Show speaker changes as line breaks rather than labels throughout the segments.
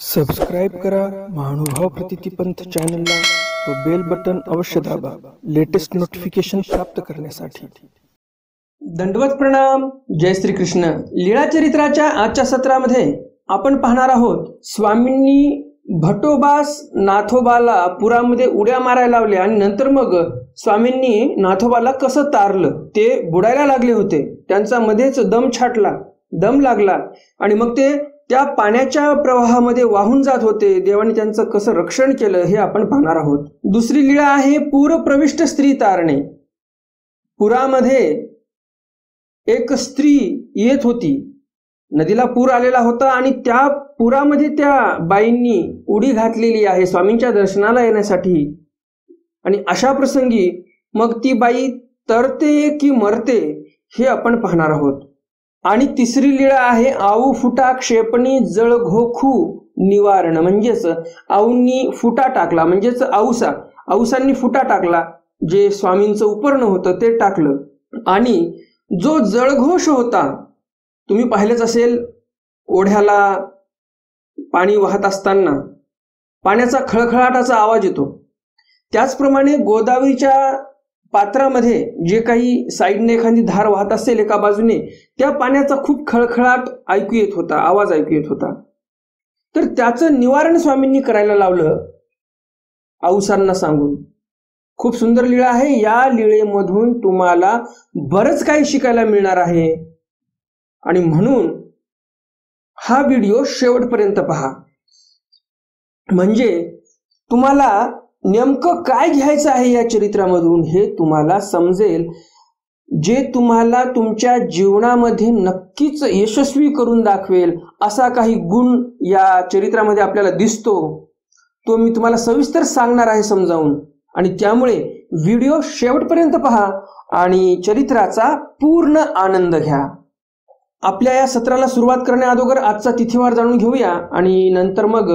Subscribe करा महानुभाव प्रतितीपंथ चॅनलला व बेल बटन अवश्य दाबा लेटेस्ट नोटिफिकेशन प्राप्त करण्यासाठी।
दंडवत प्रणाम। जय श्री कृष्ण। लीळा चरित्राच्या आजच्या सत्रामध्ये आपण पाहणार आहोत स्वामींनी भटोबास नाथोबाला पुरामध्ये उड्या मारायला लावल्या आणि नंतर मग स्वामींनी नाथोबाला कसं तारलं। ते बुडायला लागले होते, त्यांचा मध्येच दम लागला आणि मग ते त्या पाण्याच्या प्रवाहामध्ये वाहून जात होते। देवाने त्यांचं कसं रक्षण केलं हे आपण पाहणार आहोत। दुसरी लीळा आहे पूरप्रविष्ट स्त्री तारणे। पुरामध्ये एक स्त्री येत होती, नदीला पूर आलेला होता आणि त्या पुरामध्ये त्या बाईंनी उडी घातलेली आहे स्वामींच्या दर्शनाला येण्यासाठी। आणि अशा प्रसंगी मग ती बाई तरते की मरते हे आपण पाहणार आहोत। आणि तिसरी लीळा आहे आऊ फुटा क्षेपणी जळ घोखू निवारण, म्हणजेच आऊंनी फुटा टाकला, म्हणजेच आऊसांनी फुटा टाकला, जे स्वामींचं उपर्ण होतं ते टाकलं। आणि जो जळघोष होता, तुम्ही पाहिलेच असेल, ओढ्याला पाणी वाहत असताना पाण्याचा खळखळाटाचा आवाज येतो, त्याचप्रमाणे गोदावरीच्या पात्रामध्ये जे काही साईडने एखादी धार वाहत असेल एका बाजूने, त्या पाण्याचा खूप खळखळाट ऐकू येत होता, आवाज ऐकू येत होता। तर त्याचं निवारण स्वामींनी करायला लावलं आऊसांना सांगून। खूप सुंदर लीळा आहे। या लीळेमधून तुम्हाला बरंच काही शिकायला मिळणार आहे आणि म्हणून हा व्हिडिओ शेवटपर्यंत पहा, म्हणजे तुम्हाला नेमकं काय घ्यायचं आहे या चरित्रामधून हे तुम्हाला समजेल, जे तुम्हाला तुमच्या जीवनामध्ये नक्कीच यशस्वी करून दाखवेल। असा काही गुण या चरित्रामध्ये आपल्याला दिसतो, तो मी तुम्हाला सविस्तर सांगणार आहे समजावून। आणि त्यामुळे व्हिडिओ शेवटपर्यंत पहा आणि चरित्राचा पूर्ण आनंद घ्या। आपल्या या सत्राला सुरुवात करण्या अगोदर आजचा तिथीवार जाणून घेऊया आणि नंतर मग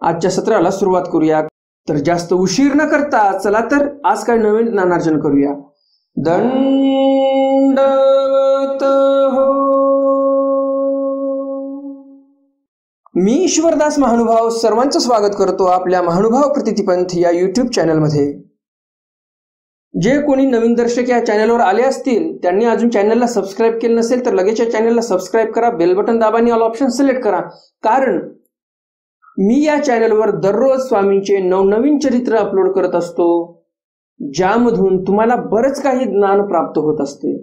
आजच्या सत्राला सुरुवात करूया। तर जास्त उशीर न करता चला तर आज काय नवीन ज्ञानार्जन करूया। दंडवत हो। मी ईश्वरदास महानुभाव सर्वांचं स्वागत करतो आपल्या महानुभाव प्रतितीपंथ या यूट्यूब चॅनलमध्ये। जे कोणी नवीन दर्शक या चॅनलवर आले असतील त्यांनी अजून चॅनलला सबस्क्राईब केलं नसेल तर लगेच या चॅनलला सबस्क्राईब करा, बेल बटन दाबा आणि ऑल ऑप्शन सिलेक्ट करा, कारण मी या चॅनलवर दररोज स्वामींचे नवनवीन चरित्र अपलोड करत असतो, ज्यामधून तुम्हाला बरंच काही ज्ञान प्राप्त होत असते।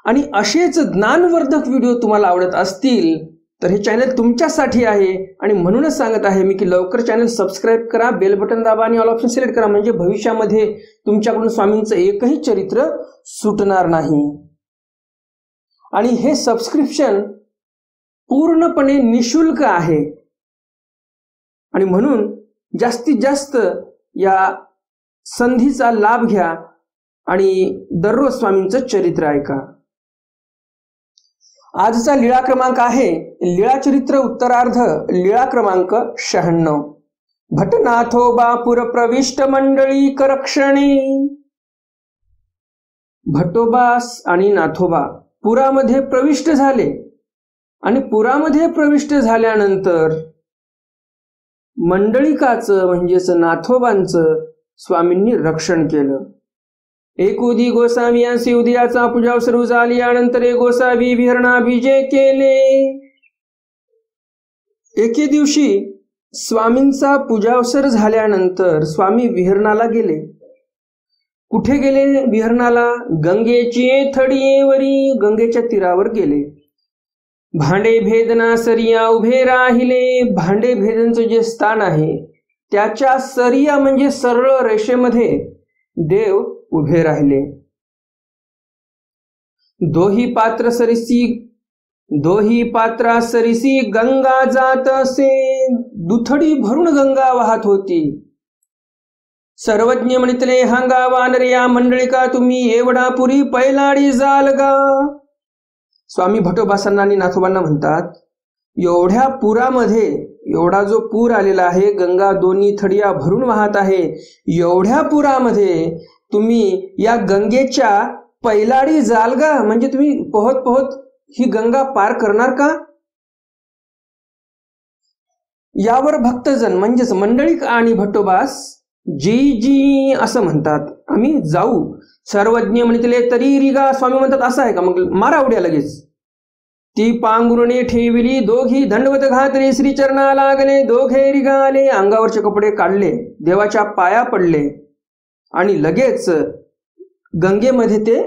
आणि असेच ज्ञानवर्धक व्हिडिओ तुम्हाला आवडत असतील तर हे चॅनल तुमच्यासाठी आहे आणि म्हणूनच सांगत आहे मी की लवकर चॅनल सबस्क्राईब करा, बेल बटन दाबा आणि ऑल ऑप्शन सिलेक्ट करा, म्हणजे भविष्यामध्ये तुमच्याकडून स्वामींचं एकही चरित्र सुटणार नाही। आणि हे सबस्क्रिप्शन पूर्णपणे निशुल्क आहे आणि म्हणून जास्तीत जास्त या संधीचा लाभ घ्या आणि दररोज स्वामींचं चरित्र ऐका। आजचा लीळा क्रमांक आहे लीळा चरित्र उत्तरार्ध, लीळा क्रमांक 96। भटनाथोबा पुरप्रविष्ट मंडळी करक्षणे। भटोबास आणि नाथोबा पुरामध्ये प्रविष्ट झाले आणि पुरामध्ये प्रविष्ट झाल्यानंतर मंडळिकाचं म्हणजेच नाथोबांचं स्वामींनी रक्षण केलं। एक उदी गोसावी यांचे उदयाचा पूजावसर झाली, यानंतर एक गोसावी विहरणाभिषेक केले। एके दिवशी स्वामींचा पूजावसर झाल्यानंतर स्वामी विहरणाला गेले। कुठे गेले विहरणाला? गंगेची थडीवरी, गंगेच्या तीरावर गेले। भांडे भेदना सरिया उभे राहिले। भांडे भेदनचं जे स्थान आहे त्याच्या सरिया म्हणजे सरळ रेषेमध्ये देव उभे राहिले। दोही पात्रा सरिसी गंगा जात असे, दुथडी भरून गंगा वाहत होती। सर्वज्ञ म्हणितले हांगा वानरिया मंडळिका तुम्ही एवढा पुरी पैलाडी जाल गा। स्वामी भटोबासांना आणि नाथोबांना म्हणतात, एवढ्या पुरामध्ये, एवढा जो पूर आलेला आहे, गंगा दोन्ही थडिया भरून वाहत आहे, एवढ्या पुरामध्ये तुम्ही या गंगेच्या पैलाडी जाल का, म्हणजे तुम्ही पोहत पोहत ही गंगा पार करणार का? यावर भक्तजन म्हणजेच मंडळीक आणि भट्टोबास जी जी असं म्हणतात. आम्ही जाऊ. सर्वज्ञ म्हणितले तरी रिगा. स्वामी म्हणतात असं आहे का, मग मारा उड्या लगेच. ती पांघरुणे ठेविली दोघी, दंडवत घातले श्रीचरणा लागले. दोघे रिगाले, अंगावरचे कपडे काढले, देवाच्या पाया पडले आणि लगेच गंगेमध्ये ते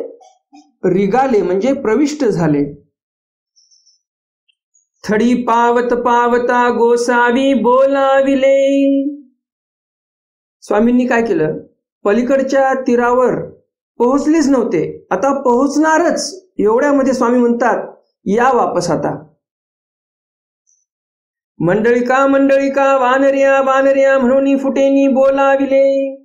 रिगाले म्हणजे प्रविष्ट झाले. थडी पावत पावता गोसावी बोलाविले. स्वामींनी काय केलं, पलीकडच्या तीरावर पोहोचलेच नव्हते, आता पोहोचणारच एवढ्यामध्ये स्वामी म्हणतात या वापस आता. मंडळिका मंडळिका वानर्या वानर्या म्हणून फुटेनी बोलाविले.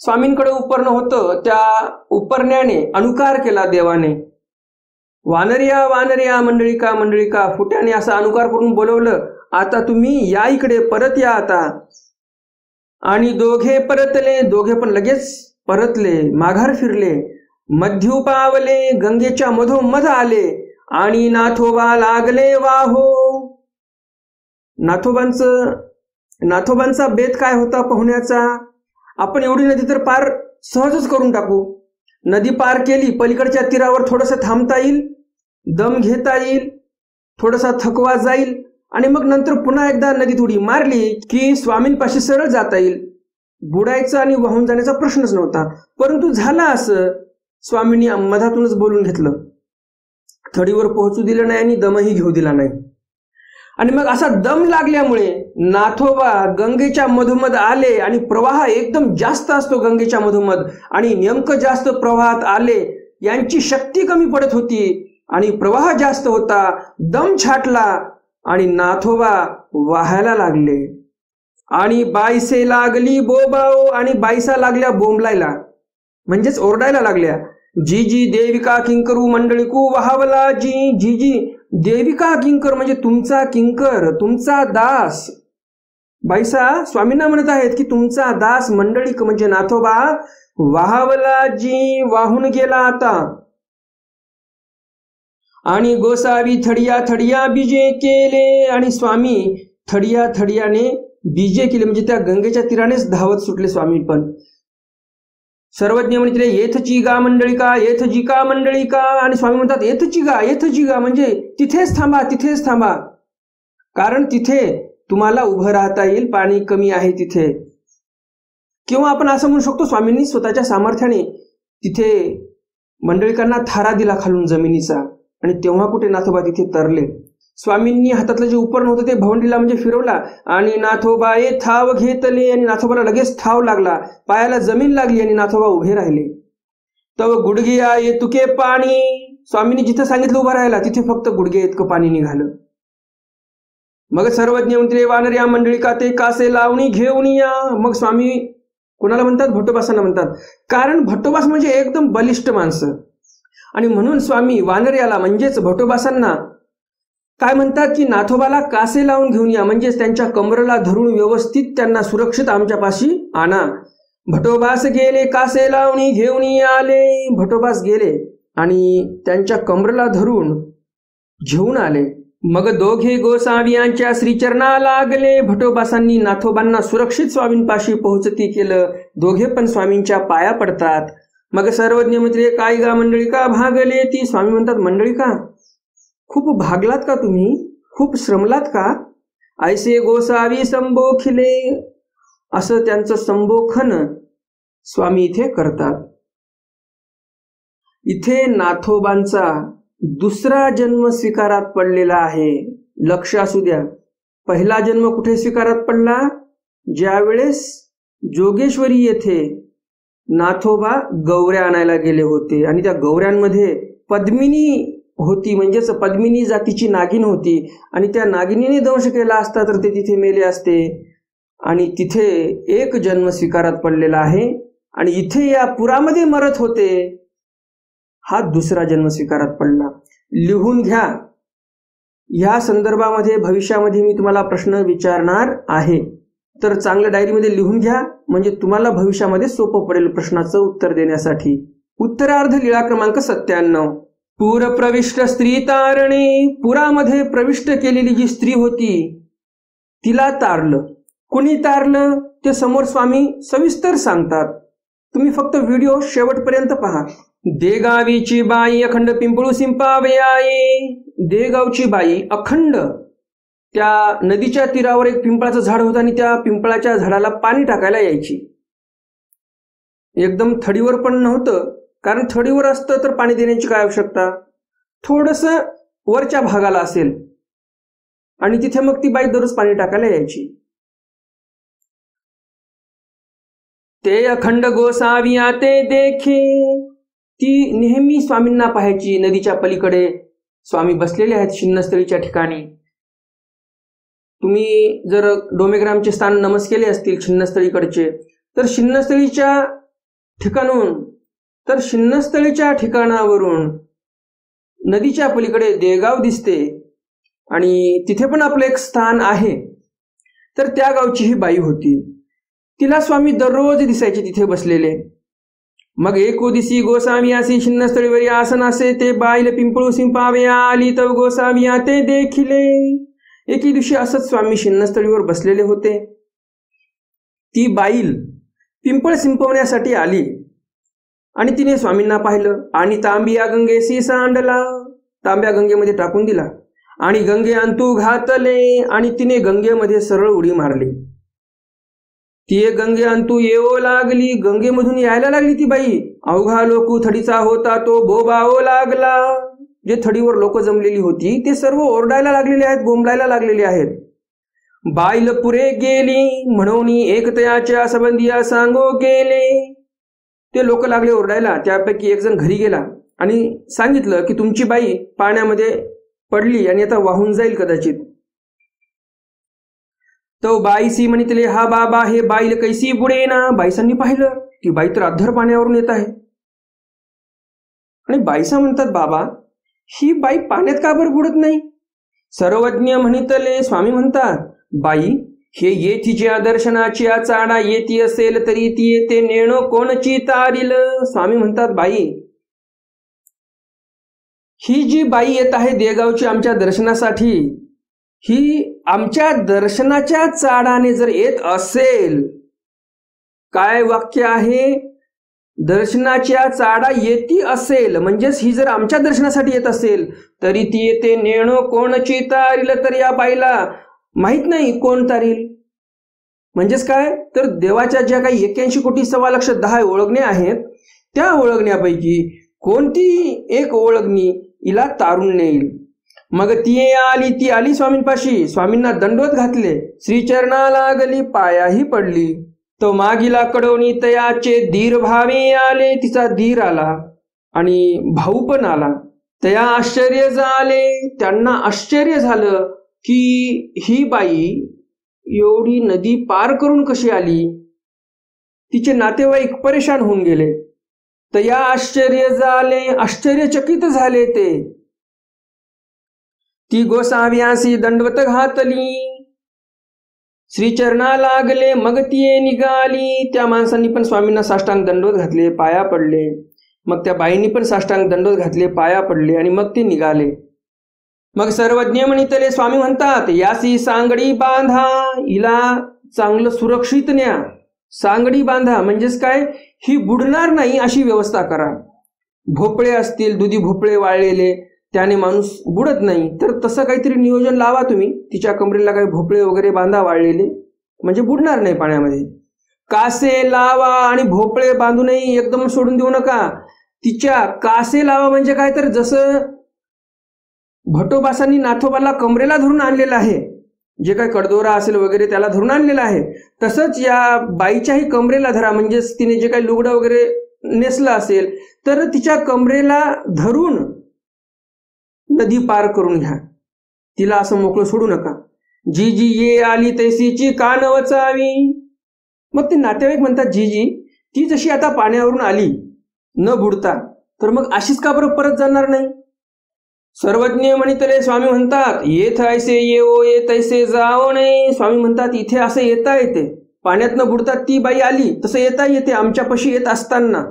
स्वामींकडे उपरणं होतं, त्या उपरण्याने अनुकार केला देवाने. वानर्या वानर्या मंडळिका मंडळिका फुट्याने असा अनुकार करून बोलवलं. आता तुम्ही या इकडे परत या आता. आणि दोघे परतले, दोघे पण लगेच परतले, माघार फिरले. मध्यू पावले, गंगेच्या मधोमध आले आणि नाथोबा लागले वाहो. नाथोबांचा बेत काय होता पोहण्याचा. आपण एवढी नदी तर पार सहजच करून टाकू. नदी पार केली, पलीकडच्या तीरावर थोडंसं थांबता येईल, दम घेता येईल, थोडासा थकवा जाईल आणि मग नंतर पुन्हा एकदा नदीत उडी मारली की स्वामींपाशी सरळ जाता येईल. बुडायचा आणि वाहून जाण्याचा प्रश्नच नव्हता. परंतु झाला असं, स्वामींनी मधातूनच बोलून घेतलं, थडीवर पोहोचू दिलं नाही आणि दमही घेऊ दिला नाही. आणि मग असा दम लागल्यामुळे नाथोबा गंगेच्या मधोमध आले आणि प्रवाह एकदम जास्त असतो गंगेच्या मधोमध, आणि नेमकं जास्त प्रवाहात आले. यांची शक्ती कमी पडत होती आणि प्रवाह जास्त होता, दम छाटला आणि नाथोबा वाहायला लागले. आणि बाईसे लागली बोबाओ, आणि बाईसा लागल्या बोंबलायला म्हणजेच ओरडायला लागल्या. जी जी देविका किंकरू मंडळीकू वाहावला जी. जी जी देविका किंकर म्हणजे तुमचा किंकर, तुमचा दास. बाईसा स्वामींना म्हणत आहेत की तुमचा दास मंडळीक म्हणजे नाथोबा वाहावला जी, वाहून गेला आता. आणि गोसावी थडिया थडिया बीजे केले, आणि स्वामी थडिया थडियाने बीजे केले म्हणजे त्या गंगेच्या तीरानेच धावत सुटले स्वामी पण. सर्वज्ञ म्हणते येथची गा मंडळिका, येथजी का मंडळिका. आणि स्वामी म्हणतात येथची गा म्हणजे तिथेच थांबा, तिथेच थांबा, कारण तिथे तुम्हाला उभं राहता येईल, पाणी कमी आहे तिथे. किंवा आपण असं म्हणू शकतो स्वामींनी स्वतःच्या सामर्थ्याने तिथे मंडळिकांना थारा दिला खालून जमिनीचा, आणि तेव्हा कुठे नाथोबा तिथे तरले. स्वामींनी हातातलं जे उपकरण होतं ते भवंडीला म्हणजे फिरवला आणि नाथोबा थाव घेतले, आणि नाथोबाला लगेच थाव लागला, पायाला जमीन लागली आणि नाथोबा उभे राहिले. तव गुडघिया तुके पाणी. स्वामींनी जिथं सांगितलं उभं राहायला तिथे फक्त गुडघे इतकं पाणी निघालं. मग सर्वज्ञ मंत्री वानर्या मंडळिका ते कासे लावणी घेऊन या. मग स्वामी कोणाला म्हणतात, भट्टोबासांना म्हणतात, कारण भट्टोबास म्हणजे एकदम बलिष्ठ माणसं. आणि म्हणून स्वामी वानर्याला म्हणजेच भट्टोबासांना काय म्हणतात की नाथोबाला कासे लावून घेऊन या, म्हणजेच त्यांच्या कमरेला धरून व्यवस्थित त्यांना सुरक्षित आमच्यापाशी आणा. भट्टोबास गेले कासे लावणी घेऊन आले. भट्टोबास गेले आणि त्यांच्या कमरेला धरून घेऊन आले. मग दोघे गोसावियांच्या श्रीचरणा लागले. भट्टोबासांनी नाथोबांना सुरक्षित स्वामींपाशी पोहोचती केलं. दोघे पण स्वामींच्या पाया पडतात. मग सर्वज्ञ मित्रे काय गा मंडळिका भागले ती. स्वामी म्हणतात मंडळिका खूप भागलात का तुम्ही, खूप श्रमलात का. ऐसे गोसावी संबोखिले, असं त्यांचं संबोखन स्वामी इथे करतात. इथे नाथोबांचा दुसरा जन्म स्वीकारात पडलेला आहे. लक्ष असू द्या, पहिला जन्म कुठे स्वीकारात पडला, ज्यावेळेस जोगेश्वरी येथे नाथोबा गौऱ्या आणायला गेले होते आणि त्या गौऱ्यांमध्ये पद्मिनी होती, म्हणजेच पद्मिनी जातीची नागिन होती, आणि त्या नागिनीने दंश केला असता तर ते तिथे मेले असते, आणि तिथे एक जन्म स्वीकारात पडलेला आहे. आणि इथे या पुरामध्ये मरत होते, हा दुसरा जन्म स्वीकारात पडला. लिहून घ्या. या संदर्भामध्ये भविष्यामध्ये मी तुम्हाला प्रश्न विचारणार आहे, तर चांगल्या डायरीमध्ये लिहून घ्या, म्हणजे तुम्हाला भविष्यामध्ये सोपं पडेल प्रश्नाचं उत्तर देण्यासाठी. उत्तरार्ध लीळा क्रमांक 97. पूर प्रविष्ट स्त्री तारणे. पुरामध्ये प्रविष्ट केलेली जी स्त्री होती तिला तारलं. कुणी तारलं ते समोर स्वामी सविस्तर सांगतात. तुम्ही फक्त व्हिडिओ शेवटपर्यंत पहा. देगावीची बाई अखंड पिंपळू शिंपावयाई. देगावची बाई अखंड त्या नदीच्या तीरावर एक पिंपळाचं झाड होतं आणि त्या पिंपळाच्या झाडाला पाणी टाकायला यायची. एकदम थडीवर पण नव्हतं, कारण थडीवर असतं तर पाणी देण्याची काय आवश्यकता, थोडंसं वरच्या भागाला असेल आणि तिथे मग ती बाई दररोज पाणी टाकायला यायची. ते अखंड गोसाविया ते देखे. ती नेहमी स्वामींना पाहायची. नदीच्या पलीकडे स्वामी बसलेले आहेत शिन्नस्थळीच्या ठिकाणी. तुम्ही जर डोमेग्रामचे स्थान नमस केले असतील शिन्नस्थळीकडचे, तर शिन्नस्थळीच्या ठिकाणावरून नदीच्या पलीकडे देगाव दिसते आणि तिथे पण आपलं एक स्थान आहे. तर त्या गावची ही बाई होती. तिला स्वामी दररोज दिसायचे तिथे बसलेले. मग एको दिसी गोसावी असे शिन्नस्थळीवरी आसन असे. ते बाईल पिंपळू शिंपावया आली तव गोसाविया ते देखिले. एके दिवशी असंच स्वामी शिन्नस्थळीवर बसलेले होते. ती बाईल पिंपळ शिंपवण्यासाठी आली आणि तिने स्वामींना पाहिलं आणि तांबिया गंगेसी सांडला. तांब्या गंगेमध्ये टाकून दिला आणि गंगे अंतू घातले आणि तिने गंगेमध्ये सरळ उडी मारली. ती गंगे अंतू येवो लागली. गंगेमधून यायला लागली ती बाई. अवघा लोकू थडीचा होता तो बोबावो लागला. जे थडीवर लोक जमलेली होती ते सर्व ओरडायला लागलेले आहेत, बोंबलायला लागलेले आहेत. बाईल पुरे गेली म्हणून एक तयाच्या संबंधिया सांगो गेले. ते लोक लागले ओरडायला. त्यापैकी एक जण घरी गेला आणि सांगितलं की तुमची बाई पाण्यामध्ये पडली आणि आता वाहून जाईल कदाचित. तो बाईसी म्हणितले हा बाबा हे बाईल कैसी बुडेना. बाईसांनी पाहिलं ती बाई तर अद्धर पाण्यावरून येत आहे आणि बाईसा म्हणतात बाबा ही बाई पाण्यात का बरं बुडत नाही. सर्वज्ञ म्हणितले. स्वामी म्हणतात बाई हे येथीच्या दर्शनाची चाडा येती असेल तरी ती येते नेणो कोणची तारील. स्वामी म्हणतात बाई ही जी बाई येत आहे देगावची आमच्या दर्शनासाठी, ही आमच्या दर्शनाच्या चाडाने जर येत असेल, काय वाक्य आहे, दर्शनाच्या चाडा येती असेल म्हणजेच ही जर आमच्या दर्शनासाठी येत असेल तरी ती येते नेणो कोणची तारील. तर या बाईला माहित नाही कोण तारील. म्हणजेच काय तर देवाच्या ज्या काही 81,10,10,000 ओळखण्या आहेत त्या ओळखण्यापैकी कोणती एक ओळखणी हिला तारून नेईल. मग ती आली स्वामींपाशी. स्वामींना दंडवत घातले. श्रीचरणा लागली, पायाही पडली. तो मागीला कडवणी तयाचे धीर भावे आले. तिचा धीर आला आणि भाऊ पण आला. तया आश्चर्य झाले. त्यांना आश्चर्य झालं की ही बाई एवढी नदी पार करून कशी आली. तिचे नातेवाईक परेशान होऊन गेले. तया आश्चर्य झाले, आश्चर्यचकित झाले ते. ती गोसाव्यासी दंडवत घातली. श्रीचरणा लागले. मग ती निघाली. त्या माणसांनी पण स्वामींना साष्टांग दंडवत घातले, पाया पडले. मग त्या बाईंनी पण साष्टांग दंडवत घातले, पाया पडले आणि मग ते निघाले. मग सर्वज्ञ म्हणितले. स्वामी म्हणतात यासी सांगडी बांधा. हिला चांगलं सुरक्षित न्या. सांगडी बांधा म्हणजेच काय, ही बुडणार नाही अशी व्यवस्था करा. भोपळे असतील, दुधी भोपळे वाळलेले, त्याने माणूस बुडत नाही, तर तसं काहीतरी नियोजन लावा तुम्ही. तिच्या कमरेला काही भोपळे वगैरे बांधा वाळलेले, म्हणजे बुडणार नाही पाण्यामध्ये. कासे लावा आणि भोपळे बांधूनही एकदम सोडून देऊ नका. तिच्या कासे लावा म्हणजे काय तर जसं भटोबासांनी नाथोबाला कमरेला धरून आणलेलं आहे, जे काही कडदोरा असेल वगैरे त्याला धरून आणलेलं आहे, तसंच या बाईच्याही कमरेला धरा. म्हणजेच तिने जे काही लुगडं वगैरे नेसलं असेल तर तिच्या कमरेला धरून नदी पार करून घ्या. तिला असं मोकळं सोडू नका. जी जी ये आली तैसीची कान वचावी. मग ते नातेवाईक म्हणतात जी ती जशी आता पाण्यावरून आली न बुडता, तर मग अशीच का बरं परत जाणार नाही. सर्वज्ञ म्हणितले. स्वामी म्हणतात येथ ऐसे येवो ये तैसे जाओ नये. स्वामी म्हणतात इथे असं येता येते, पाण्यात न बुडता ती बाई आली तसं येता येते आमच्यापाशी येत असताना,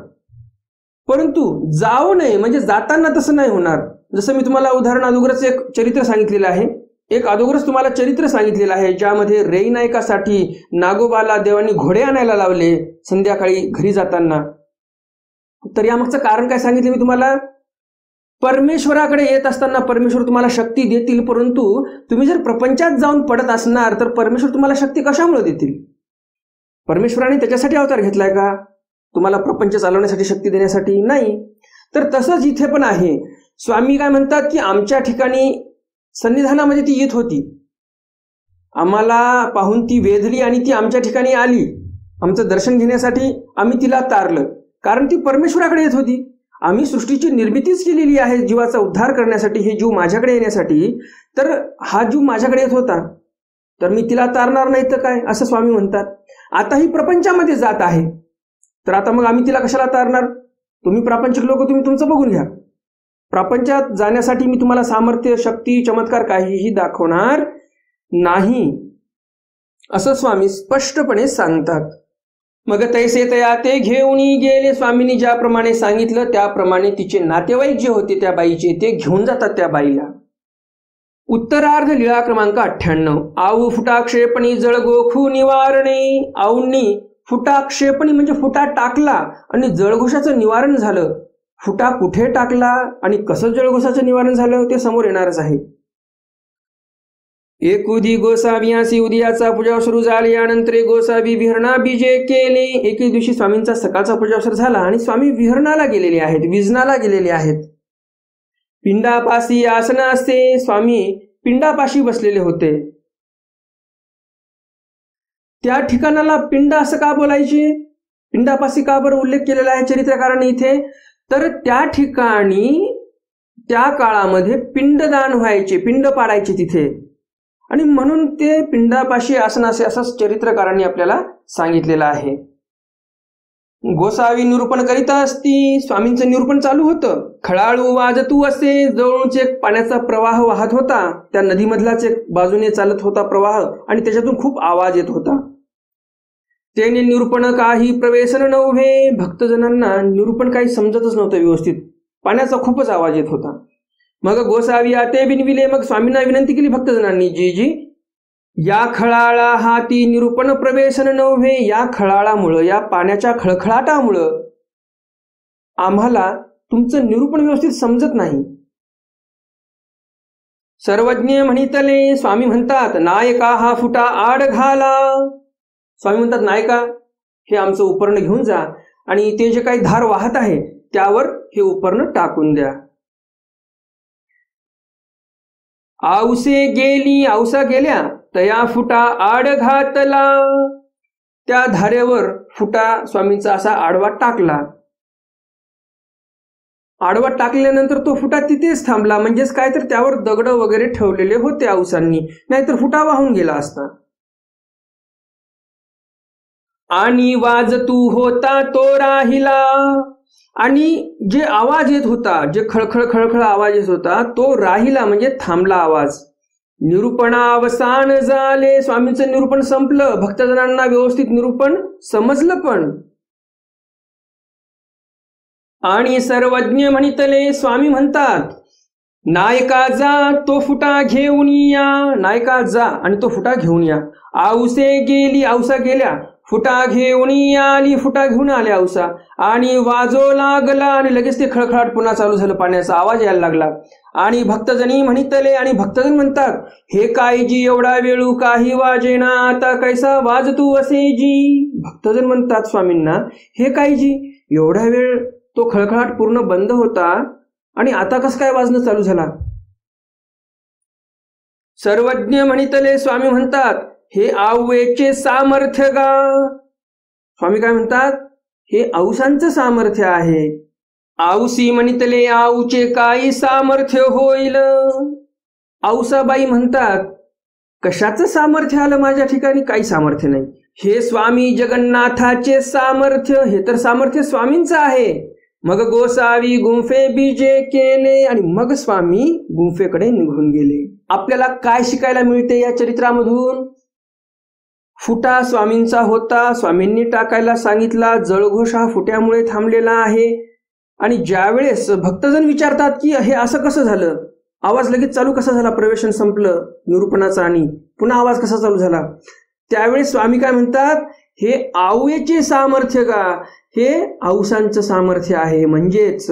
परंतु जाऊ नये म्हणजे जाताना तसं नाही होणार. जसं मी तुम्हाला उदाहरण अगोदरच एक चरित्र सांगितलेलं आहे. एक अगोदरच तुम्हाला चरित्र सांगितलेलं आहे, ज्यामध्ये रेईनायकासाठी नागोबाला देवांनी घोडे आणायला लावले संध्याकाळी घरी जाताना. तर यामागचं कारण काय सांगितलं मी तुम्हाला? परमेश्वराकडे येत असताना परमेश्वर तुम्हाला शक्ती देतील, परंतु तुम्ही जर प्रपंचात जाऊन पडत असणार तर परमेश्वर तुम्हाला शक्ती कशामुळे देतील? परमेश्वराने त्याच्यासाठी अवतार घेतलाय का? तुम्हाला प्रपंच चालवण्यासाठी, शक्ती देण्यासाठी नाही. तर तसंच इथे पण आहे. स्वामी काय म्हणतात की आमच्या ठिकाणी सन्निधानामध्ये ती येत होती, आम्हाला पाहून ती वेधली आणि ती आमच्या ठिकाणी आली. आमचं दर्शन घेण्यासाठी आम्ही तिला तारलं, कारण ती परमेश्वराकडे येत होती. आम्ही सृष्टीची निर्मितीच केलेली आहे जीवाचा उद्धार करण्यासाठी, हे जीव माझ्याकडे येण्यासाठी. तर हा जीव माझ्याकडे येत होता, तर मी तिला तारणार नाही तर काय, असं स्वामी म्हणतात. आता ही प्रपंचामध्ये जात आहे, तर आता मग आम्ही तिला कशाला तारणार? तुम्ही प्रापंचिक लोक, तुम्ही तुमचं बघून घ्या. प्रपंचात जाण्यासाठी मी तुम्हाला सामर्थ्य, शक्ती, चमत्कार काहीही दाखवणार नाही, असं स्वामी स्पष्टपणे सांगतात. मग तैसे तया ते घेऊन गेले. स्वामींनी ज्याप्रमाणे सांगितलं त्याप्रमाणे तिचे नातेवाईक जे होते त्या बाईचे, ते घेऊन जातात त्या बाईला. उत्तरार्ध लीळा क्रमांक 98. आऊ फुटाक्षेपणी जळगोखू निवारणे. आऊंनी फुटाक्षेपणी म्हणजे फुटा टाकला आणि जळघोषाचं निवारण झालं. फुटा कुठे टाकला आणि कसं जळघोषाचं निवारण झालं ते समोर येणारच आहे. एकुदी गोसावियासी उदयाचा पूजा सुरू झाली. यानंतर गोसावी विहरणा बीजे केले. एके दिवशी स्वामींचा सकाळचा पूजावसर झाला आणि स्वामी विहरणाला गेलेले आहेत, विजनाला गेलेले आहेत. पिंडापाशी आसन असते. स्वामी पिंडापाशी बसलेले होते. त्या ठिकाणाला पिंड असं का बोलायचे? पिंडापाशी का बरं उल्लेख केलेला आहे चरित्रकाराने इथे? तर त्या ठिकाणी त्या काळामध्ये पिंडदान व्हायचे, पिंड पाडायचे तिथे, आणि म्हणून ते पिंडापाशी आसन असे असं चरित्रकारांनी आपल्याला सांगितलेलं आहे. गोसावी निरूपण करीत असती. स्वामींचं निरूपण चालू होतं. खळाळू वाजतू असे. जवळूनच एक पाण्याचा प्रवाह वाहत होता. त्या नदीमधलाच एक बाजूने चालत होता प्रवाह आणि त्याच्यातून खूप आवाज येत होता. त्याने निरूपण काही प्रवेशन नव्हे. भक्तजनांना निरूपण काही समजतच नव्हतं व्यवस्थित, पाण्याचा खूपच आवाज येत होता. मग गोसावी आते बिनविले. मग स्वामींना विनंती केली भक्तजनांनी, जी या खळाळा हाती निरूपण प्रवेशन नव्हे. या खळाळामुळं, या पाण्याच्या खळखळाटामुळं आम्हाला तुमचं निरूपण व्यवस्थित समजत नाही. सर्वज्ञ म्हणितले. स्वामी म्हणतात, नायका हा फुटा आड घाला. स्वामी म्हणतात, नायका हे आमचं उपर्ण घेऊन जा आणि ते जे काही धार वाहत आहे त्यावर हे उपर्ण टाकून द्या. औसे गेली. औसा गेल्या. तया फुटा आड घातला. त्या धारेवर फुटा स्वामींचा असा आडवा टाकला. आडवा टाकल्यानंतर तो फुटा तिथेच थांबला. म्हणजेच काय, तर त्यावर दगड वगैरे ठेवलेले होते औसांनी, नाहीतर फुटा वाहून गेला असता. आणि वाजतू होता तो राहिला. आणि जे आवाज येत होता, जे खळखळ खळखळ आवाज येत होता, तो राहिला म्हणजे थांबला आवाज. निरूपणावसान झाले. स्वामींचं निरूपण संपलं. भक्तजनांना व्यवस्थित निरूपण समजलं पण. आणि सर्वज्ञ म्हणितले. स्वामी म्हणतात, नायका जा तो फुटा घेऊन या. नायका जा आणि तो फुटा घेऊन या. औसे गेली. औसा गेल्या. फुटा घेऊन आली. फुटा घेऊन आले औसा. आणि वाजो लागला. आणि लगेच ते खळखळाट पुन्हा चालू झालं, पाण्याचा आवाज यायला लागला. आणि भक्तजनी म्हणितले. आणि भक्तजन म्हणतात, हे काय जी एवढा वेळू काही वाजेना, आता कैसा वाजतू असे जी. भक्तजन म्हणतात स्वामींना, हे काय जी एवढा वेळ तो खळखळाट पूर्ण बंद होता आणि आता कसं काय वाजणं चालू झाला? सर्वज्ञ म्हणितले. स्वामी म्हणतात, हे आऊचे सामर्थ्य गा. स्वामी काय म्हणतात, हे औसांचं सामर्थ्य आहे. औसी म्हणितले. आऊचे काही सामर्थ्य होईल. औसाबाई म्हणतात, कशाचं सामर्थ्य आलं माझ्या ठिकाणी? काही सामर्थ्य नाही. हे स्वामी जगन्नाथाचे सामर्थ्य. हे तर सामर्थ्य स्वामींचं आहे. मग गोसावी गुंफे बीजे केले. आणि मग स्वामी गुंफेकडे निघून गेले. आपल्याला काय शिकायला मिळते या चरित्रामधून? फुटा स्वामींचा होता, स्वामींनी टाकायला सांगितला. जळघोष हा फुट्यामुळे थांबलेला आहे. आणि ज्यावेळेस भक्तजन विचारतात की हे असं कसं झालं, आवाज लगेच चालू कसा झाला? प्रवेशन संपलं निरूपणाचा आणि पुन्हा आवाज कसा चालू झाला? त्यावेळेस स्वामी काय म्हणतात, हे आऊचे सामर्थ्य का? हे आऊसांचं सामर्थ्य आहे. म्हणजेच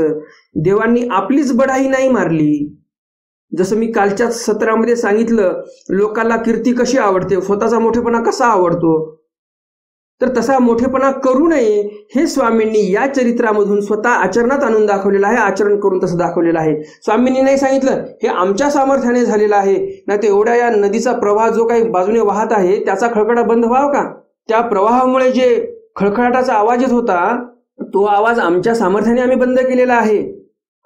देवांनी आपलीच बढाई नाही मारली. जसं मी कालच्या सत्रामध्ये सांगितलं, लोकांना कीर्ती कशी आवडते, स्वतःचा मोठेपणा कसा आवडतो, तर तसा मोठेपणा करू नये हे स्वामींनी या चरित्रामधून स्वतः आचरणात आणून दाखवलेलं आहे. आचरण करून तसं दाखवलेलं आहे. स्वामींनी नाही सांगितलं हे आमच्या सामर्थ्याने झालेलं आहे, नाही तर एवढ्या या नदीचा प्रवाह जो काही बाजूने वाहत आहे त्याचा खळखळा बंद व्हावा का? त्या प्रवाहामुळे जे खळखळाटाचा आवाज येत होता तो आवाज आमच्या सामर्थ्याने आम्ही बंद केलेला आहे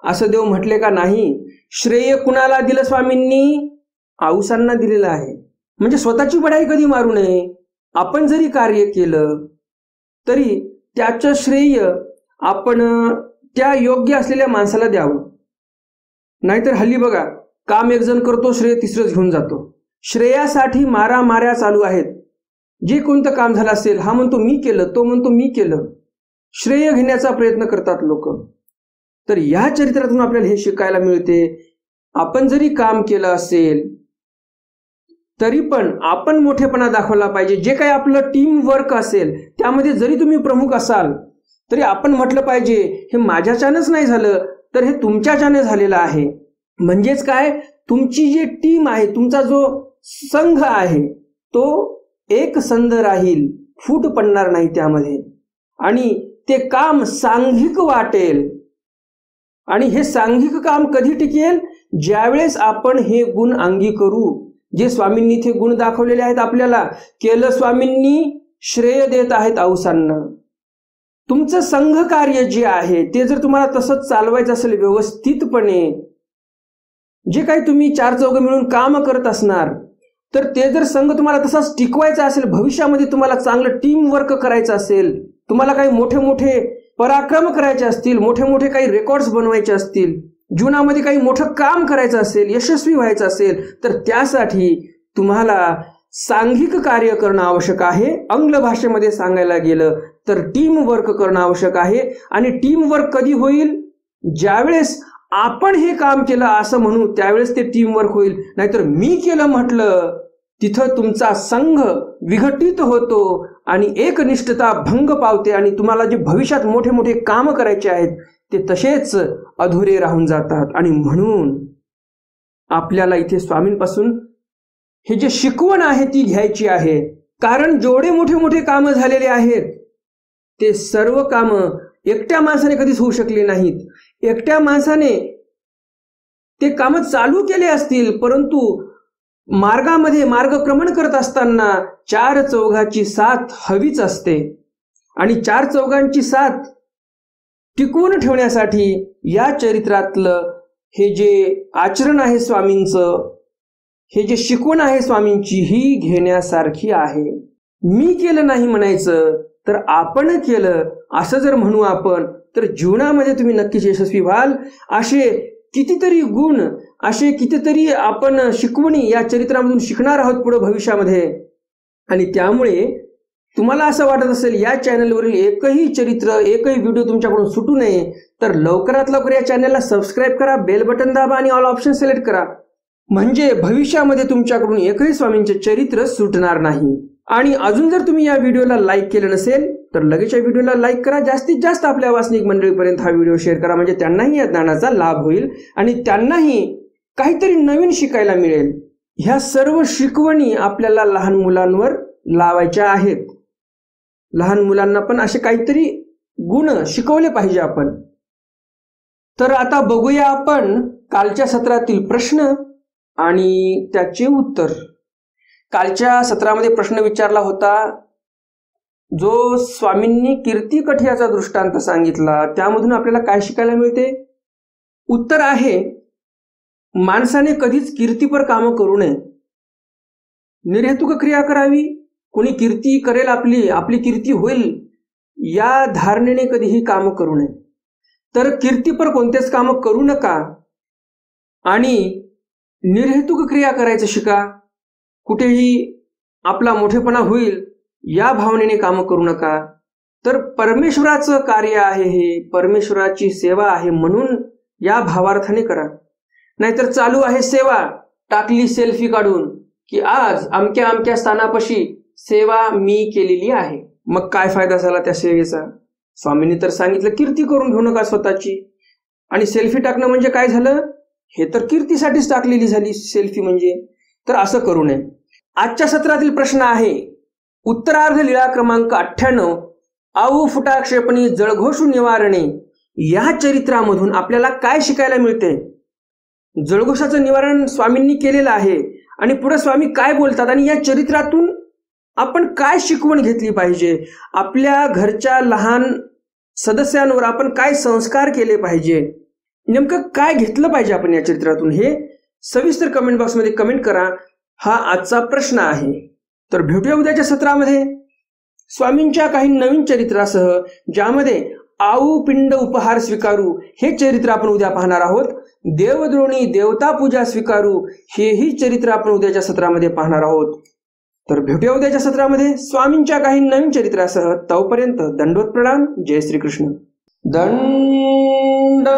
असं देव म्हटले का? नाही. श्रेय कुणाला दिलं स्वामींनी? आऊसांना दिलेलं आहे. म्हणजे स्वतःची बढाई कधी मारू नये. आपण जरी कार्य केलं तरी त्याचं श्रेय आपण त्या योग्य असलेल्या माणसाला द्यावं. नाहीतर हल्ली बघा, काम एक जण करतो, श्रेय तिसरंच घेऊन जातो. श्रेयासाठी मारामाऱ्या चालू आहेत. जे कोणतं काम झालं असेल, हा म्हणतो मी केलं, तो म्हणतो मी केलं, श्रेय घेण्याचा प्रयत्न करतात लोक. तर या चरित्रातून आपल्याला हे शिकायला मिळते, आपण जरी काम केलं असेल तरी पण आपण मोठेपणा दाखवला पाहिजे. जे काही आपलं टीम वर्क असेल त्यामध्ये जरी तुम्ही प्रमुख असाल तरी आपण म्हटलं पाहिजे हे माझ्याच्यानंच नाही झालं तर हे तुमच्याच्याने झालेलं आहे. म्हणजेच काय, तुमची जी टीम आहे, तुमचा जो संघ आहे तो एक संध राहील, फूट पडणार नाही त्यामध्ये, आणि ते काम सांघिक वाटेल. आणि हे सांघिक काम कधी टिकेल? ज्यावेळेस आपण हे गुण अंगी करू, जे स्वामींनी इथे गुण दाखवलेले आहेत आपल्याला. केलं स्वामींनी, श्रेय देत आहेत आऊसांना. तुमचं संघ कार्य जे आहे ते जर तुम्हाला तसंच चालवायचं असेल व्यवस्थितपणे, जे काही तुम्ही चार चौघ मिळून काम करत असणार तर ते जर संघ तुम्हाला तसाच टिकवायचा असेल, भविष्यामध्ये तुम्हाला चांगलं टीम वर्क करायचं असेल, तुम्हाला काही मोठे मोठे पराक्रम करायचे असतील, मोठे मोठे काही रेकॉर्ड्स बनवायचे असतील, जीवनामध्ये काही मोठं काम करायचं असेल, यशस्वी व्हायचं असेल, तर त्यासाठी तुम्हाला सांघिक कार्य करणं आवश्यक आहे. आंग्ल भाषेमध्ये सांगायला गेलं तर टीम वर्क करणं आवश्यक आहे. आणि टीम वर्क कधी होईल? ज्यावेळेस आपण हे काम केलं असं म्हणू त्यावेळेस ते टीम वर्क होईल. नाहीतर मी केलं म्हटलं तिथं तुमचा संघ विघटित होतो आणि एकनिष्ठता भंग पावते आणि तुम्हाला जे भविष्यात मोठे मोठे काम करायचे आहेत ते तसेच अधुरे राहून जातात. आणि म्हणून आपल्याला इथे स्वामींपासून हे जे शिकवण आहे ती घ्यायची आहे. कारण जेवढे मोठे मोठे कामं झालेले आहेत ते सर्व कामं एकट्या माणसाने कधीच होऊ शकले नाहीत. एकट्या माणसाने ते कामं चालू केले असतील, परंतु मार्गामध्ये मार्गक्रमण करत असताना चार चौघाची साथ हवीच असते. आणि चार चौघांची साथ टिकवून ठेवण्यासाठी या चरित्रातलं हे जे आचरण आहे स्वामींचं, हे जे शिकवण आहे स्वामींची, ही घेण्यासारखी आहे. मी केलं नाही म्हणायचं तर आपण केलं असं जर म्हणू आपण तर जीवनामध्ये तुम्ही नक्कीच यशस्वी व्हाल. असे कितीतरी गुण, असे कितीतरी आपण शिकवणी या चरित्रामधून शिकणार आहोत पुढे भविष्यामध्ये. आणि त्यामुळे तुम्हाला असं वाटत असेल या चॅनलवरील एकही चरित्र, एकही व्हिडिओ तुमच्याकडून सुटू नये तर लवकरात लवकर या चॅनलला सबस्क्राईब करा, बेल बटन दाबा आणि ऑल ऑप्शन सिलेक्ट करा. म्हणजे भविष्यामध्ये तुमच्याकडून एकही स्वामींचे चरित्र सुटणार नाही. आणि अजून जर तुम्ही या व्हिडिओला लाईक केलं नसेल तर लगेच या व्हिडिओला लाईक करा. जास्तीत जास्त आपल्या वासनिक मंडळीपर्यंत हा व्हिडिओ शेअर करा, म्हणजे त्यांनाही या ज्ञानाचा लाभ होईल आणि त्यांनाही काहीतरी नवीन शिकायला मिळेल. ह्या सर्व शिकवणी आपल्याला लहान मुलांवर लावायच्या आहेत. लहान मुलांना पण असे काहीतरी गुण शिकवले पाहिजे आपण. तर आता बघूया आपण कालच्या सत्रातील प्रश्न आणि त्याचे उत्तर. कालच्या सत्रामध्ये प्रश्न विचारला होता जो स्वामींनी कीर्ती कठियाचा दृष्टांत सांगितला, त्यामधून आपल्याला काय शिकायला मिळते? उत्तर आहे, माणसाने कधीच कीर्तीपर कामं करू नये. निर्हेतुक क्रिया करावी, कोणी कीर्ती करेल, आपली कीर्ती होईल या धारणेने कधीही कामं करू नये. तर कीर्तीपर कोणतेच कामं करू नका आणि निर्हेतुक क्रिया करायचं शिका. कुठेही आपला मोठेपणा होईल या भावनेने कामं करू नका. तर परमेश्वराचं कार्य आहे, हे परमेश्वराची सेवा आहे म्हणून या भावार्थाने करा. नाहीतर चालू आहे सेवा, टाकली सेल्फी काढून की आज अमक्या अमक्या स्थानापाशी सेवा मी केलेली आहे. मग काय फायदा झाला त्या सेवेचा? स्वामींनी तर सांगितलं कीर्ती करून घेऊ नका स्वतःची. आणि सेल्फी टाकणं म्हणजे काय झालं? हे तर कीर्तीसाठीच टाकलेली झाली सेल्फी म्हणजे. तर असं करू नये. आजच्या सत्रातील प्रश्न आहे उत्तरार्ध लीळा क्रमांक 98, आऊ फुटाक्षेपणी जळघोषू निवारणे या चरित्रामधून आपल्याला काय शिकायला मिळते? जळघोषाचं निवारण स्वामींनी केलेलं आहे आणि पुढे स्वामी काय बोलतात आणि या चरित्रातून आपण काय शिकवण घेतली पाहिजे? आपल्या घरच्या लहान सदस्यांवर आपण काय संस्कार केले पाहिजे? नेमकं काय घेतलं पाहिजे आपण या चरित्रातून? हे सविस्तर कमेंट बॉक्समध्ये कमेंट करा. हा आजचा प्रश्न आहे. तर भेटूया उद्याच्या सत्रामध्ये स्वामींच्या काही नवीन चरित्रासह, ज्यामध्ये आऊ पिंड उपहार स्वीकारू हे चरित्र आपण उद्या पाहणार आहोत. देवद्रोणी देवता पूजा स्वीकारू हेही चरित्र आपण उद्याच्या सत्रामध्ये पाहणार आहोत. तर भेटूया उद्याच्या सत्रामध्ये स्वामींच्या काही नवीन चरित्रासह. तोपर्यंत दंडवत प्रणाम. जय श्रीकृष्ण. दंड